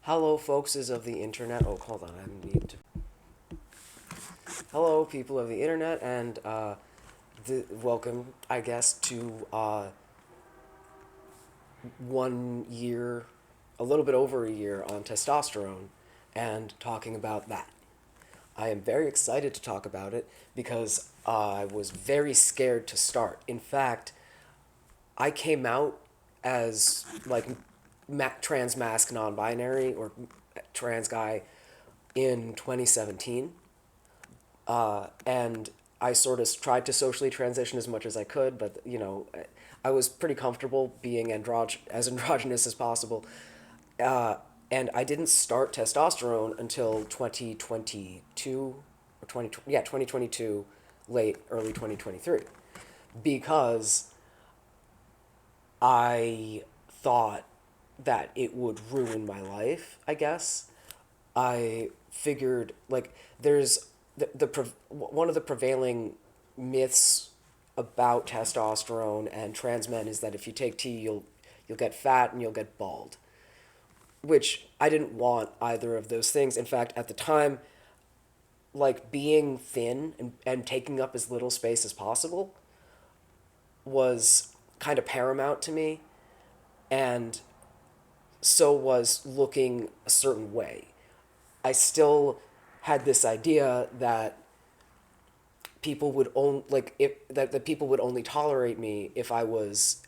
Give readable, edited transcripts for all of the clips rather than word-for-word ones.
Hello, folkses of the internet. Oh, hold on, I need to. Hello, people of the internet, and welcome, I guess, to 1 year, a little bit over a year on testosterone, and talking about that. I am very excited to talk about it because I was very scared to start. In fact, I came out as like trans mask non-binary or trans guy in 2017, and I sort of tried to socially transition as much as I could, but I was pretty comfortable being as androgynous as possible, uh, and I didn't start testosterone until 2022 or 2022, late early 2023, because I thought that it would ruin my life, I guess. I figured like there's one of the prevailing myths about testosterone and trans men is that if you take T, you'll get fat and you'll get bald, which I didn't want either of those things. In fact, at the time, like being thin and taking up as little space as possible was kind of paramount to me, and so was looking a certain way. I still had this idea that people would only like if that people would only tolerate me if I was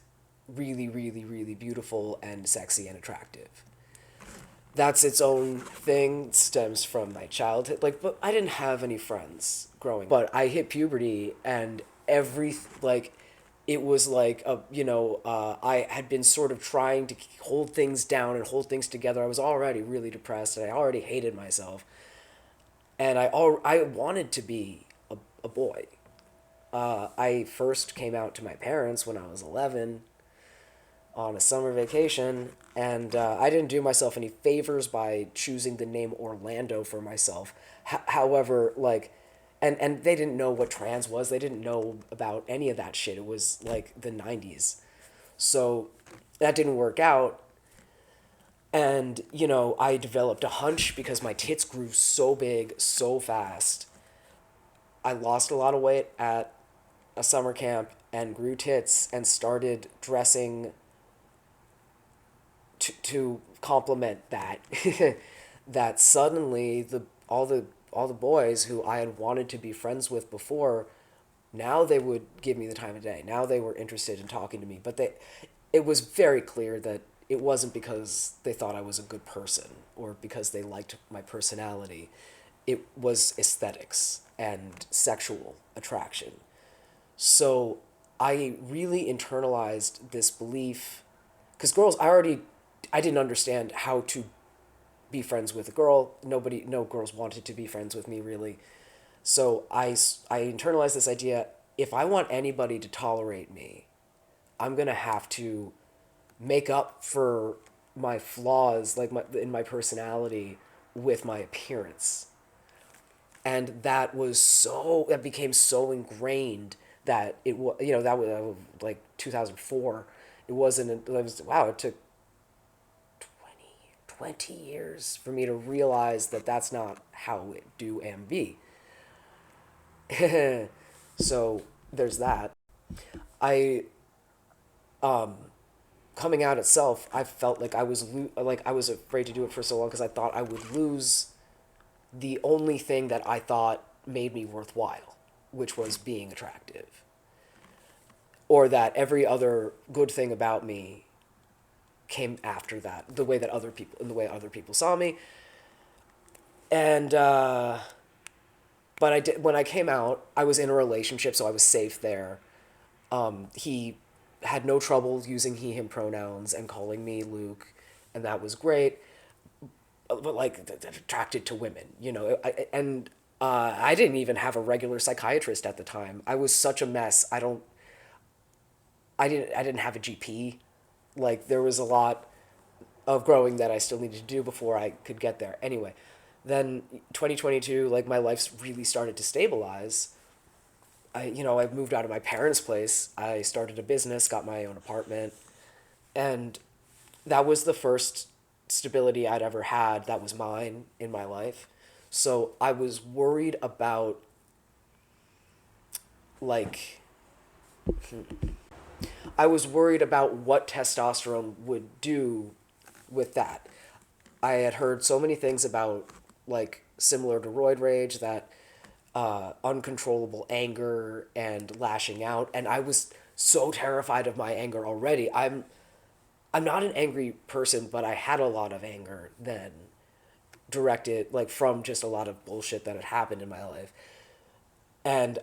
really, really, really beautiful and sexy and attractive. That's its own thing. It stems from my childhood. But I didn't have any friends growing. But I hit puberty, and it was like I had been sort of trying to hold things down and hold things together. I was already really depressed, and I already hated myself, and I wanted to be a boy. I first came out to my parents when I was 11 on a summer vacation, and I didn't do myself any favors by choosing the name Orlando for myself. However, and they didn't know what trans was. They didn't know about any of that shit. It was like the 90s. So that didn't work out. And, I developed a hunch because my tits grew so big so fast. I lost a lot of weight at a summer camp and grew tits and started dressing to complement that. That suddenly all the boys who I had wanted to be friends with before, now they would give me the time of day. Now they were interested in talking to me, but it was very clear that it wasn't because they thought I was a good person or because they liked my personality. It was aesthetics and sexual attraction. So I really internalized this belief because I didn't understand how to be friends with a girl. No girls wanted to be friends with me really. So I internalized this idea: if I want anybody to tolerate me, I'm gonna have to make up for my flaws, in my personality, with my appearance. And that became so ingrained that that was like 2004. It wasn't. It was wow. It took 20 years for me to realize that that's not how it do and be. So there's that. I coming out itself, I felt like I was afraid to do it for so long because I thought I would lose the only thing that I thought made me worthwhile, which was being attractive, or that every other good thing about me came after that, the way other people saw me. And but I did when I came out, I was in a relationship, so I was safe there. He had no trouble using he him pronouns and calling me Luke, and that was great. But like attracted to women, and I didn't even have a regular psychiatrist at the time. I was such a mess. I didn't have a GP. Like there was a lot of growing that I still needed to do before I could get there. Anyway, then 2022, like my life's really started to stabilize. I moved out of my parents' place. I started a business, got my own apartment, and that was the first stability I'd ever had that was mine in my life. So I was worried about, like, I was worried about what testosterone would do with that. I had heard so many things about, like, similar to roid rage, that uncontrollable anger and lashing out, and I was so terrified of my anger already. I'm not an angry person, but I had a lot of anger then, directed like from just a lot of bullshit that had happened in my life. And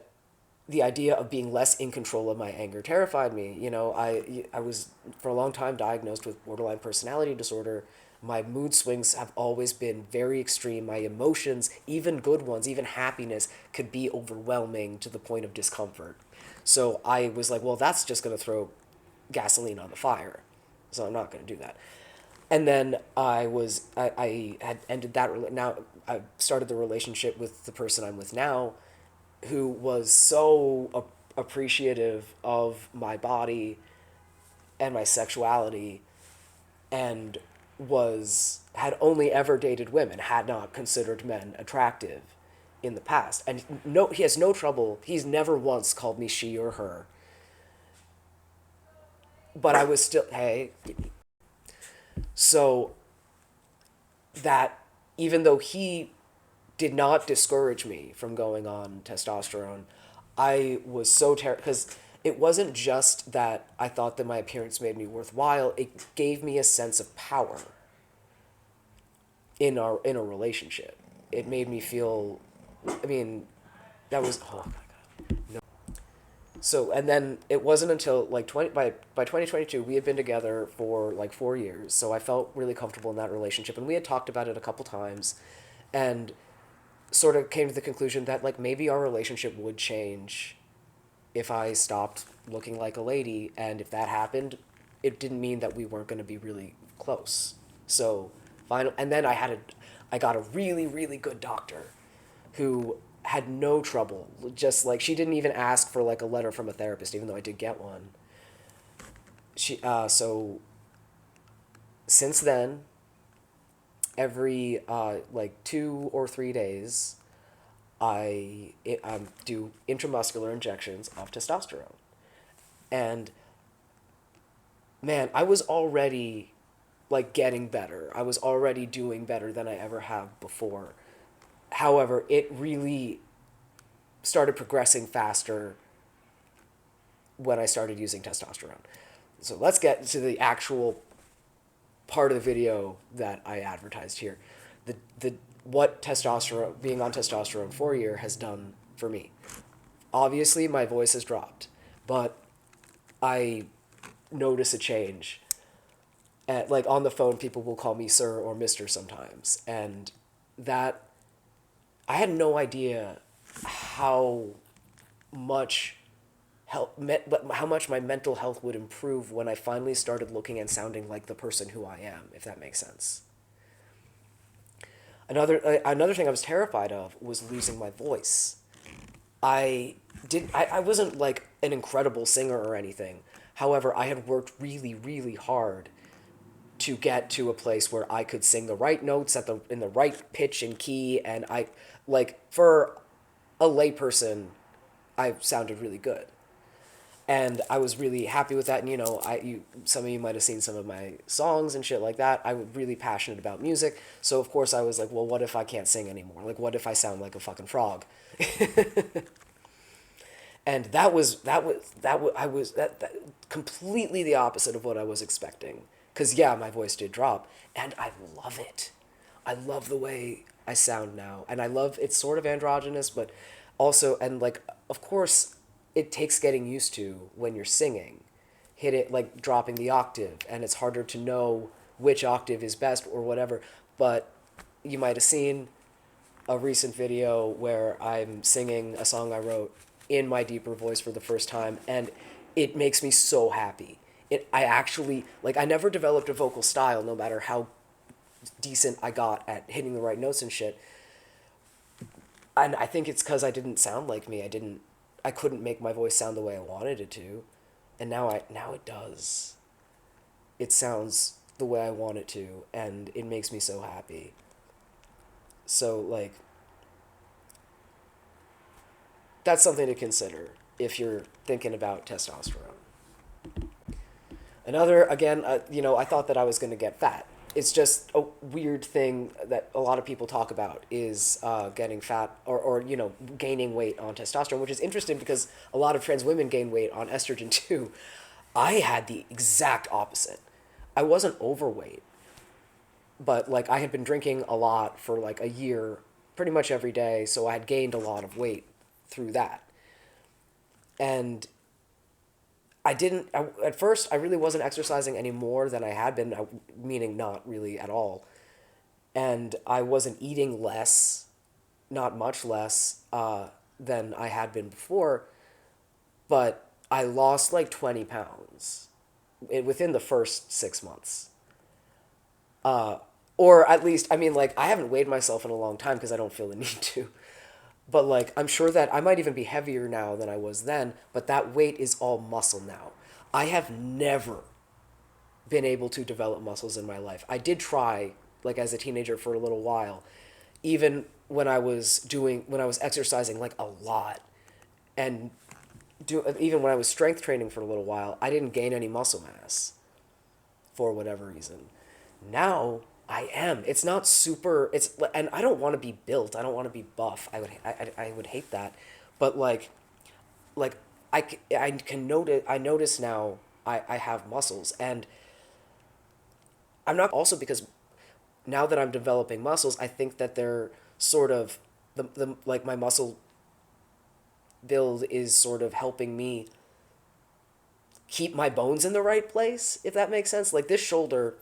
the idea of being less in control of my anger terrified me. I was for a long time diagnosed with borderline personality disorder. My mood swings have always been very extreme. My emotions, even good ones, even happiness, could be overwhelming to the point of discomfort. So I was like, well, that's just going to throw gasoline on the fire. So I'm not going to do that. And then I had ended that. Now I started the relationship with the person I'm with now, who was so appreciative of my body and my sexuality, and was had only ever dated women, had not considered men attractive in the past. And no, he has no trouble. He's never once called me she or her. But I was still, hey. So that, even though he did not discourage me from going on testosterone, I was so terrified, because it wasn't just that I thought that my appearance made me worthwhile, it gave me a sense of power in a relationship. It made me feel, I mean, that was, oh my god. No. So, and then it wasn't until like 20 by 2022 we had been together for like 4 years. So I felt really comfortable in that relationship, and we had talked about it a couple times, and sort of came to the conclusion that like maybe our relationship would change if I stopped looking like a lady, and if that happened, it didn't mean that we weren't going to be really close. So, final, and then I got a really really good doctor who had no trouble. Just like, she didn't even ask for like a letter from a therapist, even though I did get one. So since then, every like 2 or 3 days, I do intramuscular injections of testosterone. And man, I was already like getting better. I was already doing better than I ever have before. However, it really started progressing faster when I started using testosterone. So let's get to the actual part of the video that I advertised here. The what testosterone, being on testosterone for a year, has done for me. Obviously, my voice has dropped, but I notice a change. Like on the phone, people will call me sir or mister sometimes, and that, I had no idea how much how much my mental health would improve when I finally started looking and sounding like the person who I am, if that makes sense. Another thing I was terrified of was losing my voice. I wasn't like an incredible singer or anything. However, I had worked really really hard to get to a place where I could sing the right notes in the right pitch and key, and I, like, for a layperson, I sounded really good. And I was really happy with that. And some of you might have seen some of my songs and shit like that. I was really passionate about music, so of course I was like, well, what if I can't sing anymore? Like, what if I sound like a fucking frog? And that completely the opposite of what I was expecting. Because yeah, my voice did drop, and I love it. I love the way I sound now, and I love, it's sort of androgynous, but also, and like, of course, it takes getting used to when you're singing. Hit it, like dropping the octave, and it's harder to know which octave is best or whatever. But you might have seen a recent video where I'm singing a song I wrote in my deeper voice for the first time, and it makes me so happy. I actually, like, I never developed a vocal style, no matter how decent I got at hitting the right notes and shit. And I think it's because I didn't sound like me. I couldn't make my voice sound the way I wanted it to, and now it does. It sounds the way I want it to, and it makes me so happy. So, like, that's something to consider if you're thinking about testosterone. Another, again, I thought that I was going to get fat. It's just a weird thing that a lot of people talk about is getting fat or gaining weight on testosterone, which is interesting because a lot of trans women gain weight on estrogen too. I had the exact opposite. I wasn't overweight, but like I had been drinking a lot for like a year, pretty much every day, so I had gained a lot of weight through that. And at first, I really wasn't exercising any more than I had been, meaning not really at all. And I wasn't eating less, not much less, than I had been before, but I lost like 20 pounds within the first 6 months. Or at least, I mean, like, I haven't weighed myself in a long time because I don't feel the need to. But like I'm sure that I might even be heavier now than I was then, but that weight is all muscle now. I have never been able to develop muscles in my life. I did try like as a teenager for a little while, even when I was exercising like a lot and even when I was strength training for a little while, I didn't gain any muscle mass for whatever reason. Now I am. It's not super. And I don't want to be built. I don't want to be buff. I would hate that, but like I can notice. I notice now. I have muscles, and I'm not also because now that I'm developing muscles, I think that they're sort of the like my muscle build is sort of helping me keep my bones in the right place, if that makes sense. Like this shoulder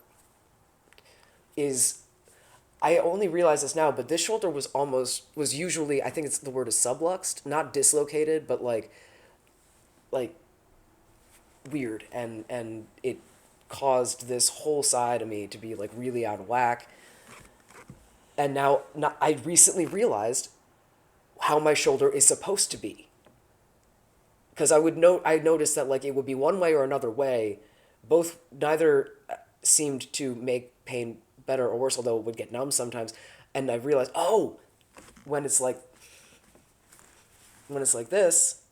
is I only realize this now, but this shoulder was usually I think it's the word is subluxed, not dislocated, but like weird and it caused this whole side of me to be like really out of whack. And now not, I recently realized how my shoulder is supposed to be. Because I noticed that like it would be one way or another way, both neither seemed to make pain better or worse, although it would get numb sometimes. And I realized, oh, when it's like when it's like this,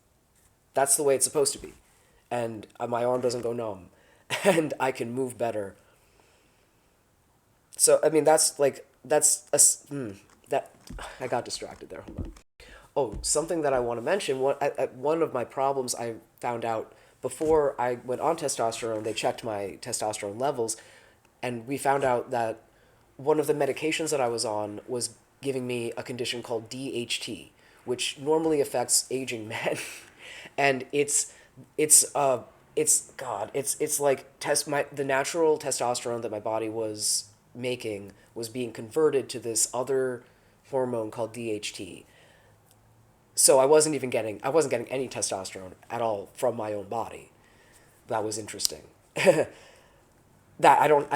that's the way it's supposed to be, and my arm doesn't go numb, and I can move better. So I mean that I got distracted there. Hold on. Oh, something that I want to mention. One of my problems I found out before I went on testosterone, they checked my testosterone levels, and we found out that one of the medications that I was on was giving me a condition called DHT, which normally affects aging men, and it's it's like the natural testosterone that my body was making was being converted to this other hormone called DHT. So I wasn't getting any testosterone at all from my own body. That was interesting. I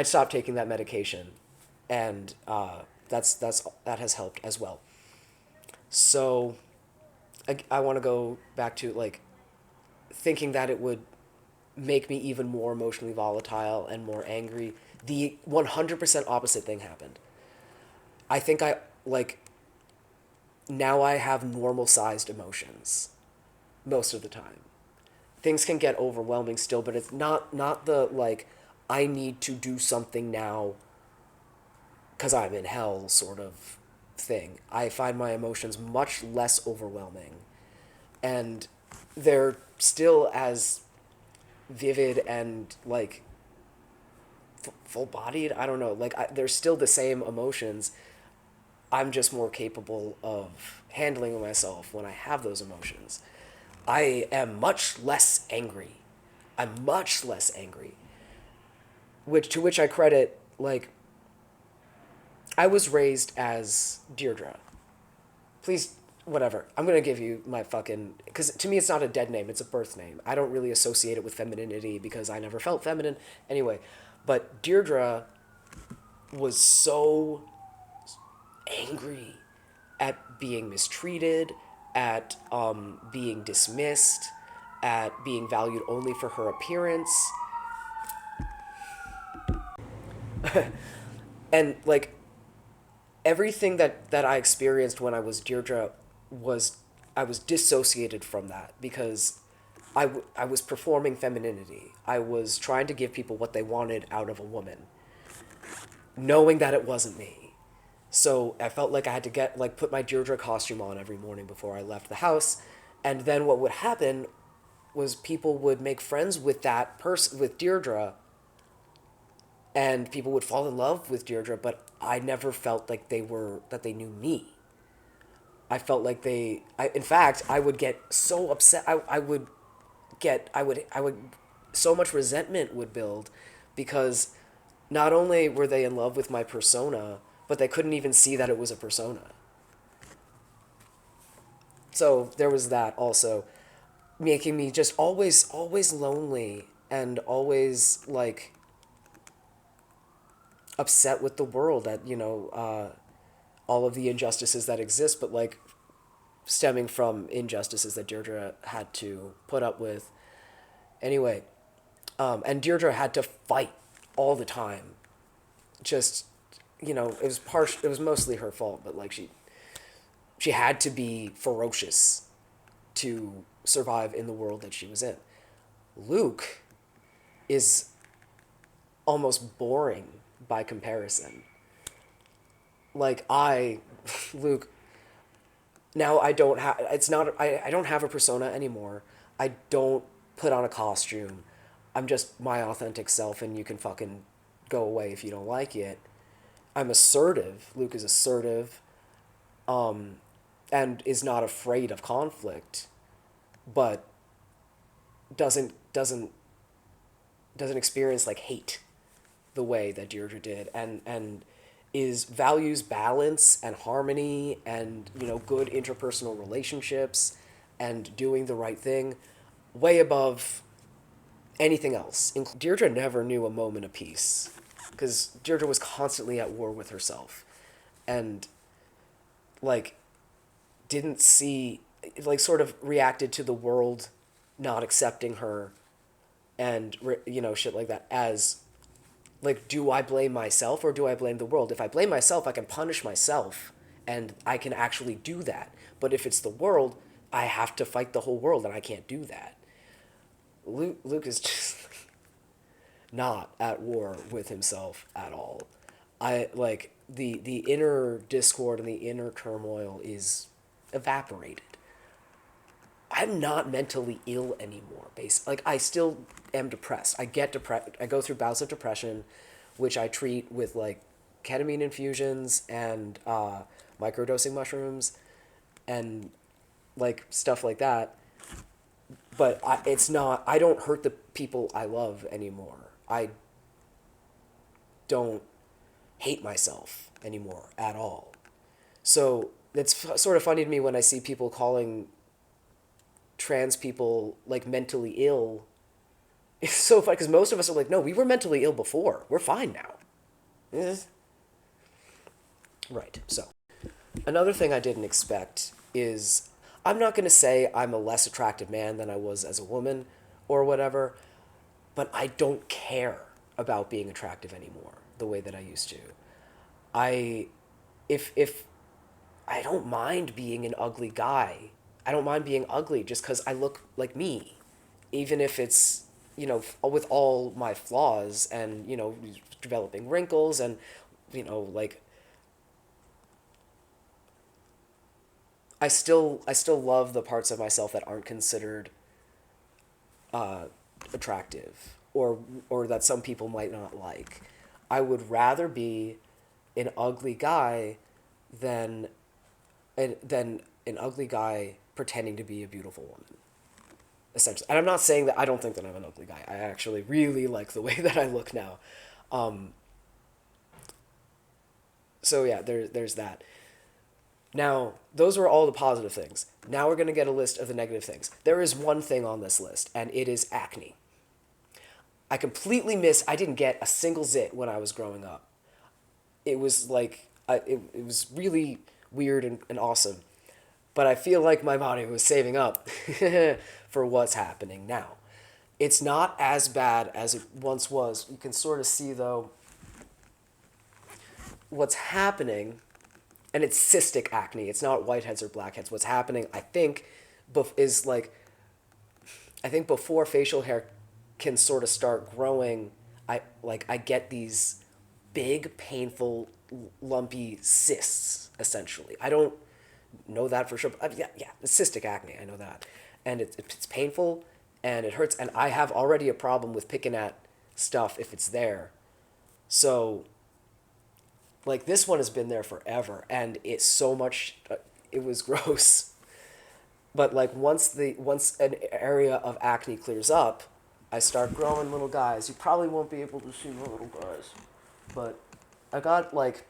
stopped taking that medication, and that has helped as well. So I want to go back to like thinking that it would make me even more emotionally volatile and more angry. The 100% opposite thing happened. I think I like now I have normal sized emotions most of the time. Things can get overwhelming still, but it's not the like I need to do something now cuz I'm in hell sort of thing. I find my emotions much less overwhelming, and they're still as vivid and like full bodied. I don't know. They're still the same emotions. I'm just more capable of handling myself when I have those emotions. I am much less angry. I'm much less angry. Which I credit like I was raised as Deirdre. Please, whatever. I'm gonna give you my fucking because to me it's not a dead name. It's a birth name. I don't really associate it with femininity because I never felt feminine anyway. But Deirdre was so angry at being mistreated, at being dismissed, at being valued only for her appearance. And like everything that I experienced when I was Deirdre was I was dissociated from that because I was performing femininity. I was trying to give people what they wanted out of a woman, knowing that it wasn't me. So I felt like I had to get like put my Deirdre costume on every morning before I left the house, and then what would happen was people would make friends with that person with Deirdre, and people would fall in love with Deirdre, but I never felt like they knew me. I felt like in fact, I would get so upset. I would, so much resentment would build because not only were they in love with my persona, but they couldn't even see that it was a persona. So there was that also, making me just always lonely and always like upset with the world at, all of the injustices that exist, but like stemming from injustices that Deirdre had to put up with. Anyway, and Deirdre had to fight all the time. Just, it was mostly her fault, but like she had to be ferocious to survive in the world that she was in. Luke is almost boring by comparison. Like Luke, now I don't have, it's not, I don't have a persona anymore. I don't put on a costume. I'm just my authentic self, and you can fucking go away if you don't like it. I'm assertive. Luke is assertive, and is not afraid of conflict, but doesn't doesn't experience like hate the way that Deirdre did, and is values balance and harmony and good interpersonal relationships and doing the right thing way above anything else. Deirdre never knew a moment of peace because Deirdre was constantly at war with herself, and like didn't see, like sort of reacted to the world not accepting her and shit like that as like, do I blame myself or do I blame the world? If I blame myself, I can punish myself and I can actually do that. But if it's the world, I have to fight the whole world, and I can't do that. Luke is just not at war with himself at all. I like the inner discord and the inner turmoil is evaporated. I'm not mentally ill anymore. Like I still am depressed. I get depressed. I go through bouts of depression, which I treat with like ketamine infusions and microdosing mushrooms, and like stuff like that. But it's not. I don't hurt the people I love anymore. I don't hate myself anymore at all. So it's sort of funny to me when I see people calling trans people like mentally ill. It's so funny because most of us are like, no, we were mentally ill before. We're fine now. Eh. Right. So another thing I didn't expect is, I'm not going to say I'm a less attractive man than I was as a woman or whatever, but I don't care about being attractive anymore the way that I used to. I if I don't mind being an ugly guy. I don't mind being ugly just cuz I look like me, even if it's, with all my flaws and, developing wrinkles and, like I still love the parts of myself that aren't considered attractive, or that some people might not like. I would rather be an ugly guy than an ugly guy pretending to be a beautiful woman. Essentially, and I'm not saying that I don't think that I'm an ugly guy. I actually really like the way that I look now. So yeah, there's that. Now, those were all the positive things. Now we're going to get a list of the negative things. There is one thing on this list, and it is acne. I didn't get a single zit when I was growing up. It was like, it was really weird and awesome. But I feel like my body was saving up for what's happening now. It's not as bad as it once was. You can sort of see, though, what's happening, and it's cystic acne. It's not whiteheads or blackheads. What's happening, I think, is like, I think before facial hair can sort of start growing, I get these big, painful, lumpy cysts. Essentially, I don't know that for sure. But yeah, it's cystic acne. I know that, and it's painful and it hurts. And I have already a problem with picking at stuff if it's there. So, like, this one has been there forever, and it's so much. It was gross. But like once an area of acne clears up, I start growing little guys. You probably won't be able to see my little guys, but I got like,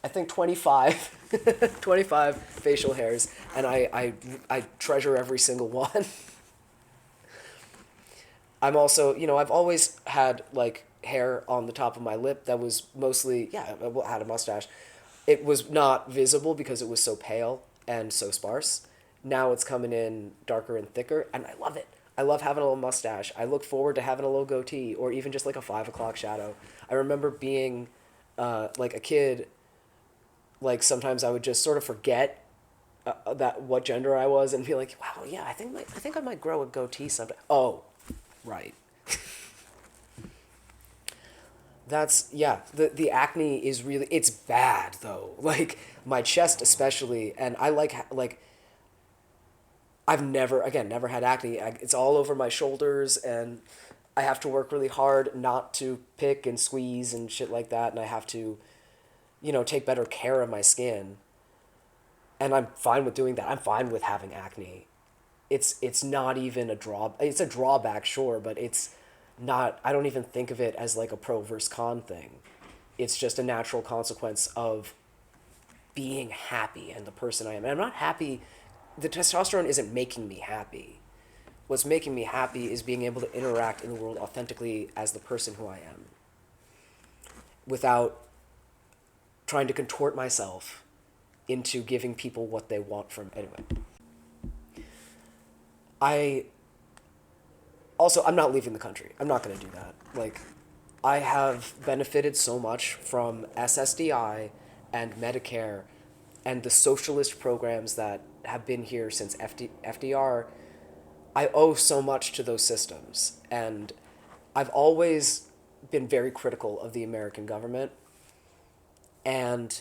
I think 25, 25 facial hairs, and I treasure every single one. I'm also, I've always had like hair on the top of my lip that was mostly, yeah, I had a mustache. It was not visible because it was so pale and so sparse. Now it's coming in darker and thicker, and I love it. I love having a little mustache. I look forward to having a little goatee or even just like a 5 o'clock shadow. I remember being like a kid, like sometimes I would just sort of forget that what gender I was and be like, wow, yeah, I think I might grow a goatee someday. Oh, right. That's yeah. The acne is really, it's bad though. Like my chest especially, and I like I've never had acne. It's all over my shoulders, and I have to work really hard not to pick and squeeze and shit like that, and I have to, take better care of my skin. And I'm fine with doing that. I'm fine with having acne. It's not even a draw. It's a drawback, sure, but it's not. I don't even think of it as like a pro versus con thing. It's just a natural consequence of being happy and the person I am. And I'm not happy. The testosterone isn't making me happy. What's making me happy is being able to interact in the world authentically as the person who I am without trying to contort myself into giving people what they want from anyway. I I'm not leaving the country. I'm not going to do that. Like, I have benefited so much from SSDI and Medicare and the socialist programs that have been here since FDR. I owe so much to those systems. And I've always been very critical of the American government. And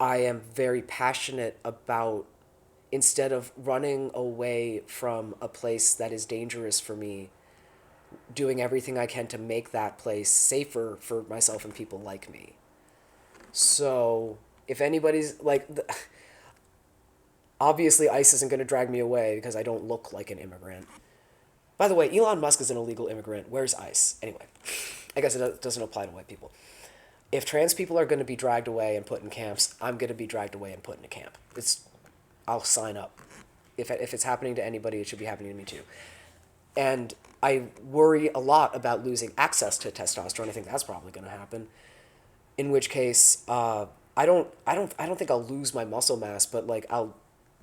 I am very passionate about, instead of running away from a place that is dangerous for me, doing everything I can to make that place safer for myself and people like me. So, if anybody's like, obviously ICE isn't going to drag me away because I don't look like an immigrant. By the way, Elon Musk is an illegal immigrant. Where's ICE? Anyway, I guess it doesn't apply to white people. If trans people are going to be dragged away and put in camps, I'm going to be dragged away and put in a camp. I'll sign up. If it's happening to anybody, it should be happening to me too. And I worry a lot about losing access to testosterone. I think that's probably going to happen. In which case, I don't think I'll lose my muscle mass, but like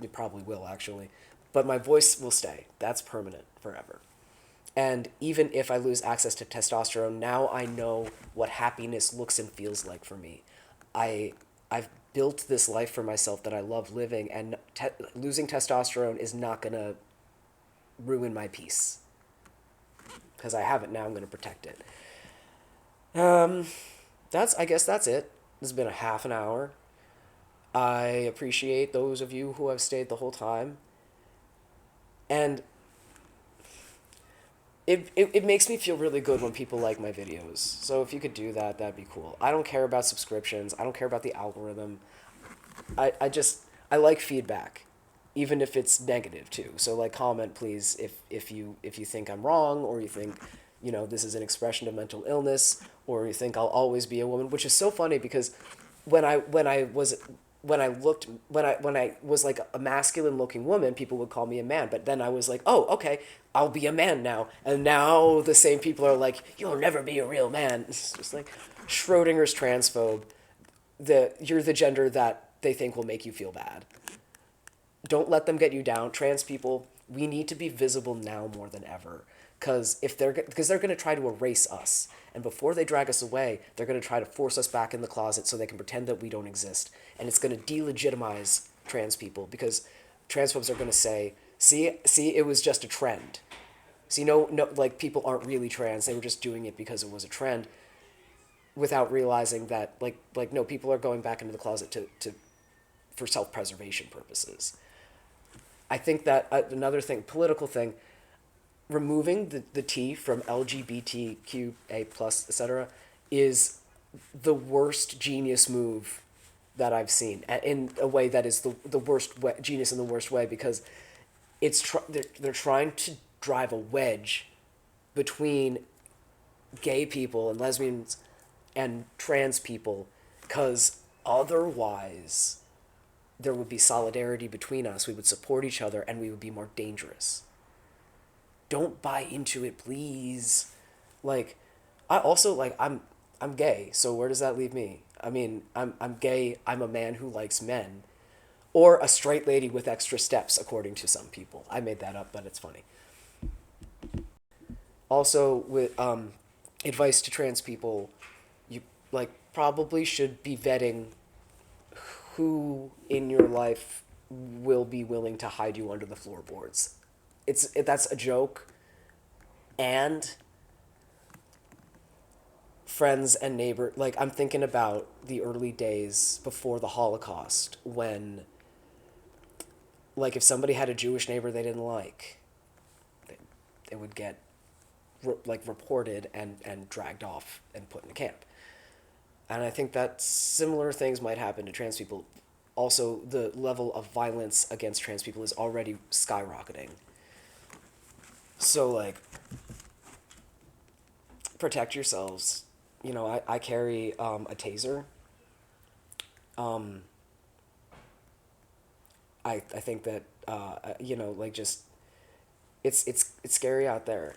it probably will actually. But my voice will stay. That's permanent forever. And even if I lose access to testosterone, now I know what happiness looks and feels like for me. I've built this life for myself that I love living, and losing testosterone is not going to ruin my peace. Because I have it now, I'm going to protect it. I guess that's it. This has been a half an hour. I appreciate those of you who have stayed the whole time. And it makes me feel really good when people like my videos. So if you could do that, that'd be cool. I don't care about subscriptions. I don't care about the algorithm. I like feedback, even if it's negative too. So like, comment please if you think I'm wrong, or you think, this is an expression of mental illness, or you think I'll always be a woman, which is so funny because when I was like a masculine looking woman, people would call me a man. But then I was like, oh, okay, I'll be a man now. And now the same people are like, you'll never be a real man. It's just like Schrodinger's transphobe. You're the gender that they think will make you feel bad. Don't let them get you down. Trans people, we need to be visible now more than ever. because they're going to try to erase us, and before they drag us away, they're going to try to force us back in the closet so they can pretend that we don't exist, and it's going to delegitimize trans people because transphobes are going to say, see, it was just a trend. See, no, like people aren't really trans; they were just doing it because it was a trend, without realizing that, like no, people are going back into the closet to for self-preservation purposes. I think that another thing, political thing, removing the T from LGBTQA plus etc. is the worst genius move that I've seen, in a way that is the worst way, genius in the worst way, because they're trying to drive a wedge between gay people and lesbians and trans people, because otherwise there would be solidarity between us, we would support each other, and we would be more dangerous. Don't buy into it, please. Like, I also, like, I'm gay, so where does that leave me? I mean, I'm gay, I'm a man who likes men, or a straight lady with extra steps, according to some people. I made that up, but it's funny. Also, with advice to trans people, you, like, probably should be vetting who in your life will be willing to hide you under the floorboards. That's a joke, and friends and neighbor, like, I'm thinking about the early days before the Holocaust, when, like, if somebody had a Jewish neighbor they didn't like, it would get like reported and dragged off and put in a camp. And I think that similar things might happen to trans people. Also, the level of violence against trans people is already skyrocketing. So, like, protect yourselves. You know, I carry a taser. Um, I think that, you know, like, just, it's scary out there.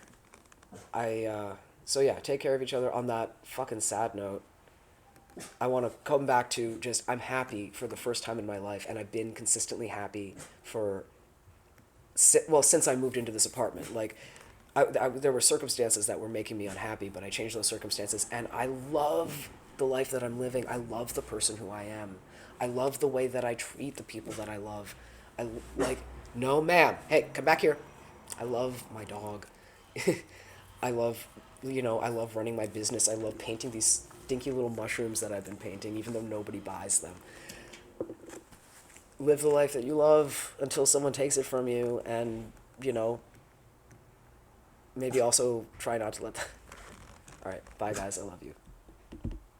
So yeah, take care of each other. On that fucking sad note, I want to come back to just, I'm happy for the first time in my life, and I've been consistently happy for, well, since I moved into this apartment. Like, there were circumstances that were making me unhappy, but I changed those circumstances, and I love the life that I'm living. I love the person who I am. I love the way that I treat the people that I love. I like, no, ma'am. Hey, come back here. I love my dog. I love, I love running my business. I love painting these stinky little mushrooms that I've been painting, even though nobody buys them. Live the life that you love until someone takes it from you, and, you know, maybe also try not to let that. All right, bye guys. I love you.